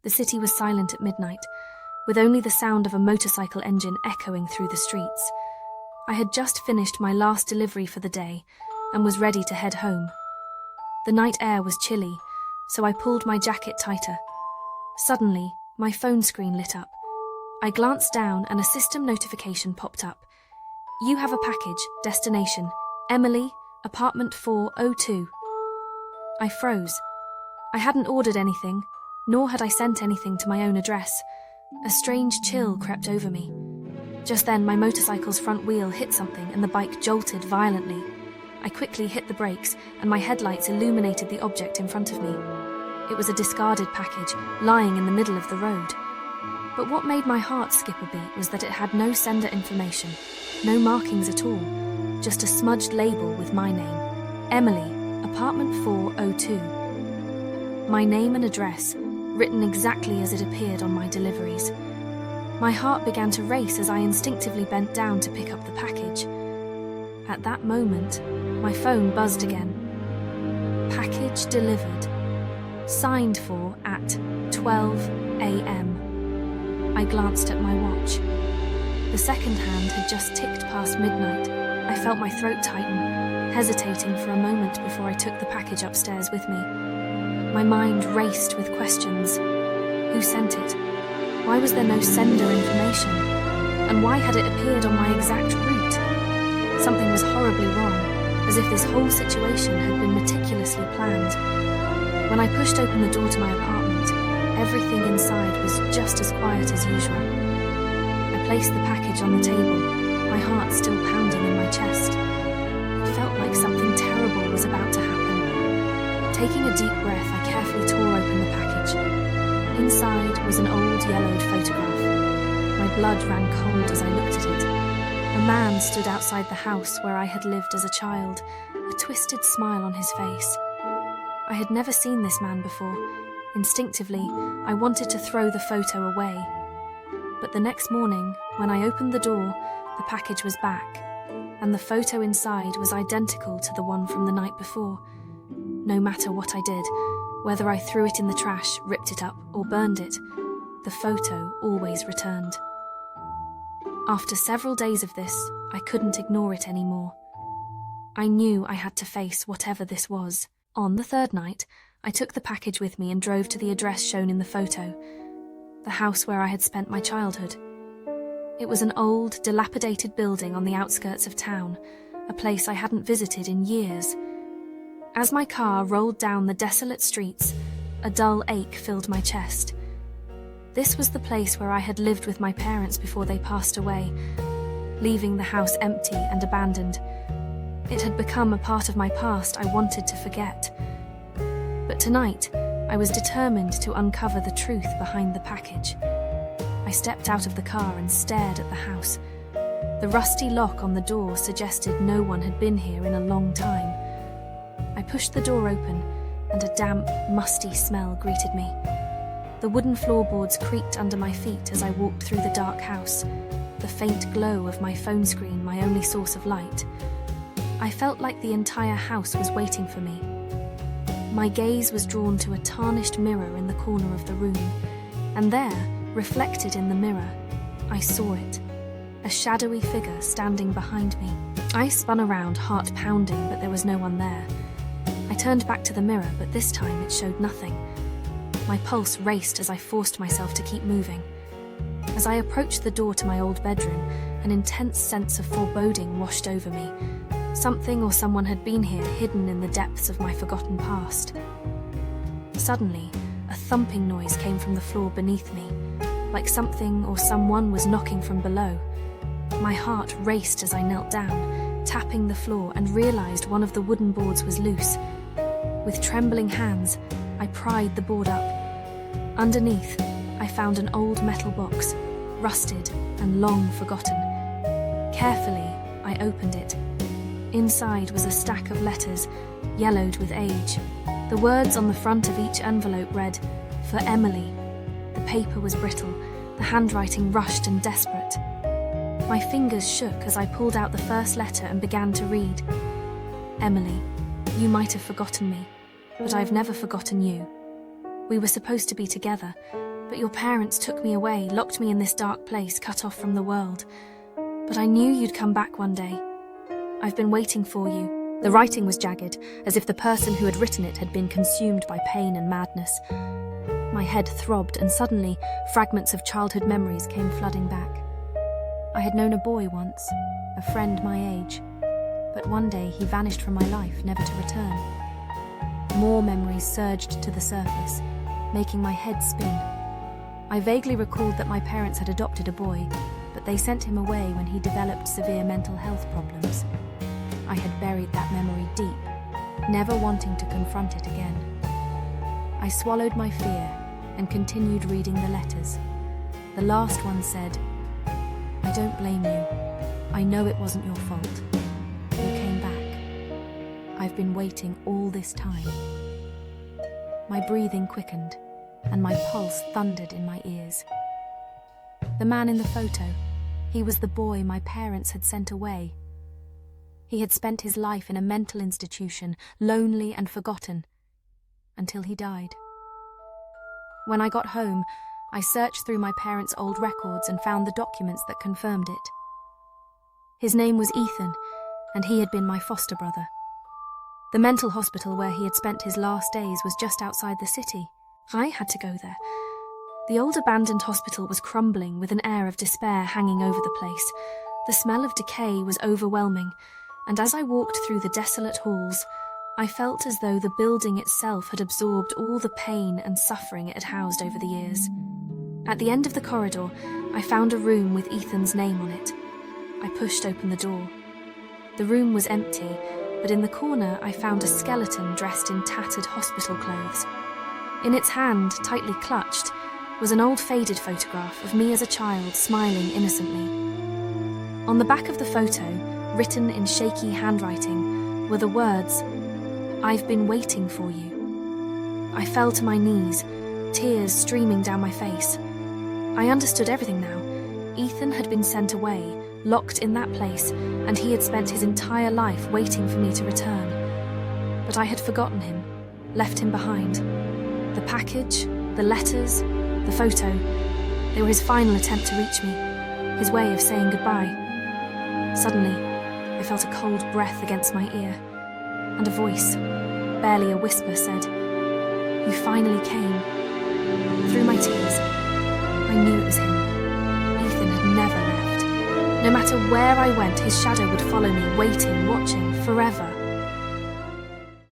The city was silent at midnight, with only the sound of a motorcycle engine echoing through the streets. I had just finished my last delivery for the day and was ready to head home. The night air was chilly, so I pulled my jacket tighter. Suddenly, my phone screen lit up. I glanced down and a system notification popped up. "You have a package, destination, Emily, apartment 402. I froze. I hadn't ordered anything, nor had I sent anything to my own address. A strange chill crept over me. Just then, my motorcycle's front wheel hit something and the bike jolted violently. I quickly hit the brakes and my headlights illuminated the object in front of me. It was a discarded package, lying in the middle of the road. But what made my heart skip a beat was that it had no sender information, no markings at all, just a smudged label with my name. Emily, apartment 402. My name and address, written exactly as it appeared on my deliveries. My heart began to race as I instinctively bent down to pick up the package. At that moment, my phone buzzed again. Package delivered. Signed for at 12 a.m. I glanced at my watch. The second hand had just ticked past midnight. I felt my throat tighten, hesitating for a moment before I took the package upstairs with me. My mind raced with questions. Who sent it? Why was there no sender information? And why had it appeared on my exact route? Something was horribly wrong, as if this whole situation had been meticulously planned. When I pushed open the door to my apartment, everything inside was just as quiet as usual. I placed the package on the table, my heart still pounding in my chest. It felt like something terrible was about to happen. Taking a deep breath, I carefully tore open the package. Inside was an old yellowed photograph. My blood ran cold as I looked at it. A man stood outside the house where I had lived as a child, a twisted smile on his face. I had never seen this man before. Instinctively, I wanted to throw the photo away. But the next morning, when I opened the door, the package was back, and the photo inside was identical to the one from the night before. No matter what I did, whether I threw it in the trash, ripped it up, or burned it, the photo always returned. After several days of this, I couldn't ignore it anymore. I knew I had to face whatever this was. On the third night, I took the package with me and drove to the address shown in the photo, the house where I had spent my childhood. It was an old, dilapidated building on the outskirts of town, a place I hadn't visited in years. As my car rolled down the desolate streets, a dull ache filled my chest. This was the place where I had lived with my parents before they passed away, leaving the house empty and abandoned. It had become a part of my past I wanted to forget. But tonight, I was determined to uncover the truth behind the package. I stepped out of the car and stared at the house. The rusty lock on the door suggested no one had been here in a long time. I pushed the door open, and a damp, musty smell greeted me. The wooden floorboards creaked under my feet as I walked through the dark house, the faint glow of my phone screen my only source of light. I felt like the entire house was waiting for me. My gaze was drawn to a tarnished mirror in the corner of the room, and there, reflected in the mirror, I saw it, a shadowy figure standing behind me. I spun around, heart pounding, but there was no one there. I turned back to the mirror, but this time it showed nothing. My pulse raced as I forced myself to keep moving. As I approached the door to my old bedroom, an intense sense of foreboding washed over me. Something or someone had been here, hidden in the depths of my forgotten past. Suddenly, a thumping noise came from the floor beneath me, like something or someone was knocking from below. My heart raced as I knelt down, tapping the floor, and realized one of the wooden boards was loose. With trembling hands, I pried the board up. Underneath, I found an old metal box, rusted and long forgotten. Carefully, I opened it. Inside was a stack of letters, yellowed with age. The words on the front of each envelope read, "For Emily." The paper was brittle, the handwriting rushed and desperate. My fingers shook as I pulled out the first letter and began to read. "Emily, you might have forgotten me, but I've never forgotten you. We were supposed to be together, But your parents took me away, locked me in this dark place, cut off from the world. But I knew you'd come back one day. I've been waiting for you." The writing was jagged, as if the person who had written it had been consumed by pain and madness. My head throbbed, and suddenly, fragments of childhood memories came flooding back. I had known a boy once, a friend my age, but one day he vanished from my life, never to return. More memories surged to the surface, making my head spin. I vaguely recalled that my parents had adopted a boy, but they sent him away when he developed severe mental health problems. I had buried that memory deep, never wanting to confront it again. I swallowed my fear and continued reading the letters. The last one said, "I don't blame you. I know it wasn't your fault. You came back. I've been waiting all this time." My breathing quickened, and my pulse thundered in my ears. The man in the photo, he was the boy my parents had sent away. He had spent his life in a mental institution, lonely and forgotten, until he died. When I got home, I searched through my parents' old records and found the documents that confirmed it. His name was Ethan, and he had been my foster brother. The mental hospital where he had spent his last days was just outside the city. I had to go there. The old abandoned hospital was crumbling with an air of despair hanging over the place. The smell of decay was overwhelming, and as I walked through the desolate halls, I felt as though the building itself had absorbed all the pain and suffering it had housed over the years. At the end of the corridor, I found a room with Ethan's name on it. I pushed open the door. The room was empty, but in the corner I found a skeleton dressed in tattered hospital clothes. In its hand, tightly clutched, was an old faded photograph of me as a child smiling innocently. On the back of the photo, written in shaky handwriting, were the words, "I've been waiting for you." I fell to my knees, tears streaming down my face. I understood everything now. Ethan had been sent away, locked in that place, and he had spent his entire life waiting for me to return. But I had forgotten him, left him behind. The package, the letters, the photo, they were his final attempt to reach me, his way of saying goodbye. Suddenly, I felt a cold breath against my ear, and a voice, barely a whisper, said, "You finally came." Through my tears, I knew it was him. Ethan had never left. No matter where I went, his shadow would follow me, waiting, watching, forever.